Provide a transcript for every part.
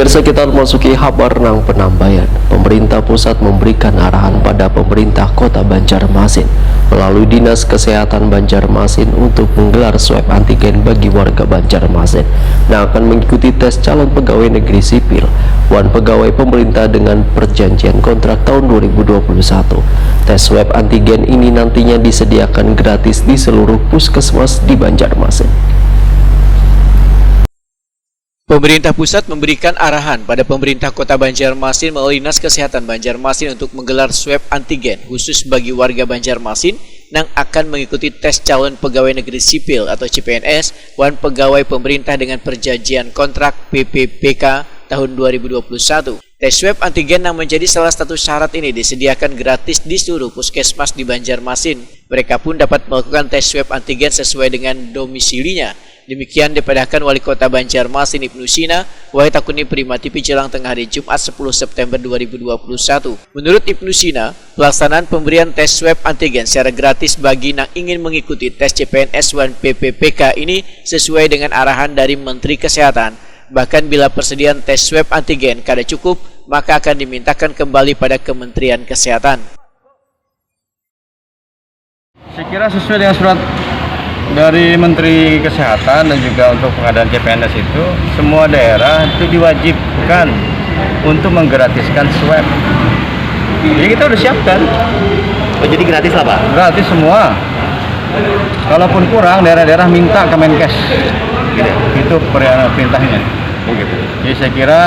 Pemirsa, kita memasuki kabar nang penambayan. Pemerintah pusat memberikan arahan pada pemerintah Kota Banjarmasin melalui Dinas Kesehatan Banjarmasin untuk menggelar swab antigen bagi warga Banjarmasin yang akan mengikuti tes calon pegawai negeri sipil wan pegawai pemerintah dengan perjanjian kontrak tahun 2021. Tes swab antigen ini nantinya disediakan gratis di seluruh puskesmas di Banjarmasin. Pemerintah pusat memberikan arahan pada pemerintah Kota Banjarmasin melalui Dinas Kesehatan Banjarmasin untuk menggelar swab antigen khusus bagi warga Banjarmasin yang akan mengikuti tes calon pegawai negeri sipil atau CPNS wan pegawai pemerintah dengan perjanjian kontrak PPPK tahun 2021. Tes swab antigen yang menjadi salah satu syarat ini disediakan gratis di seluruh puskesmas di Banjarmasin. Mereka pun dapat melakukan tes swab antigen sesuai dengan domisilinya. Demikian dipadahkan Wali Kota Banjarmasin Ibnu Sina, Wahitakuni Prima TV Jelang Tengah hari Jumat 10 September 2021. Menurut Ibnu Sina, pelaksanaan pemberian tes swab antigen secara gratis bagi yang ingin mengikuti tes CPNS wan PPPK ini sesuai dengan arahan dari Menteri Kesehatan. Bahkan bila persediaan tes swab antigen kada cukup, maka akan dimintakan kembali pada Kementerian Kesehatan. Saya kira sesuai dengan surat dari Menteri Kesehatan dan juga untuk pengadaan CPNS itu, semua daerah itu diwajibkan untuk menggratiskan swab. Jadi kita udah siapkan. Oh, jadi gratis lah Pak? Gratis semua. Kalaupun kurang, daerah-daerah minta ke Menkes. Gitu. Itu perintahnya. Oh gitu. Jadi saya kira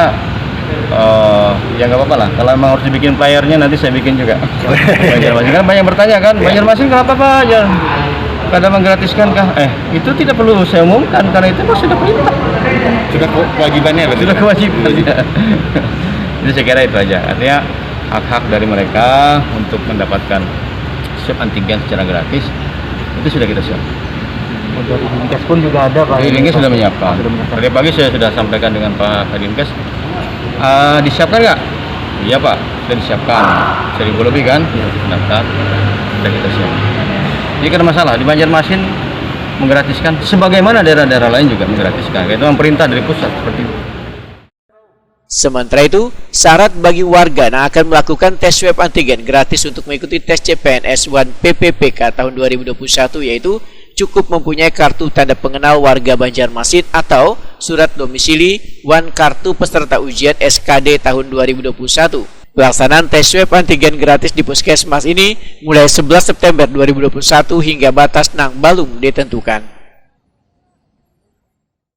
ya nggak apa-apa lah. Kalau memang harus dibikin playernya nanti saya bikin juga. Banjarmasin kan banyak bertanya kan, Banjarmasin kenapa Pak? Kadang menggratiskan kah? Itu tidak perlu saya umumkan karena itu sudah perintah. Sudah kewajibannya berarti? Sudah kewajiban. Jadi saya kira itu aja. Artinya hak-hak dari mereka untuk mendapatkan swab antigen secara gratis itu sudah kita siap. Untuk Dinkes pun juga ada Pak. Dinkes sudah menyiapkan. Tadi pagi saya sudah sampaikan dengan Pak Dinkes. Disiapkan nggak? Iya Pak, sudah disiapkan. 1.000 lebih kan? Daftar. Sudah kita siapkan. Jadi kan masalah di Banjarmasin menggratiskan, sebagaimana daerah-daerah lain juga menggratiskan. Itu memang perintah dari pusat seperti itu. Sementara itu, syarat bagi warga yang akan melakukan tes swab antigen gratis untuk mengikuti tes CPNS wan PPPK tahun 2021 yaitu cukup mempunyai kartu tanda pengenal warga Banjarmasin atau surat domisili wan kartu peserta ujian SKD tahun 2021. Pelaksanaan tes swab antigen gratis di puskesmas ini mulai 11 September 2021 hingga batas nang balung ditentukan.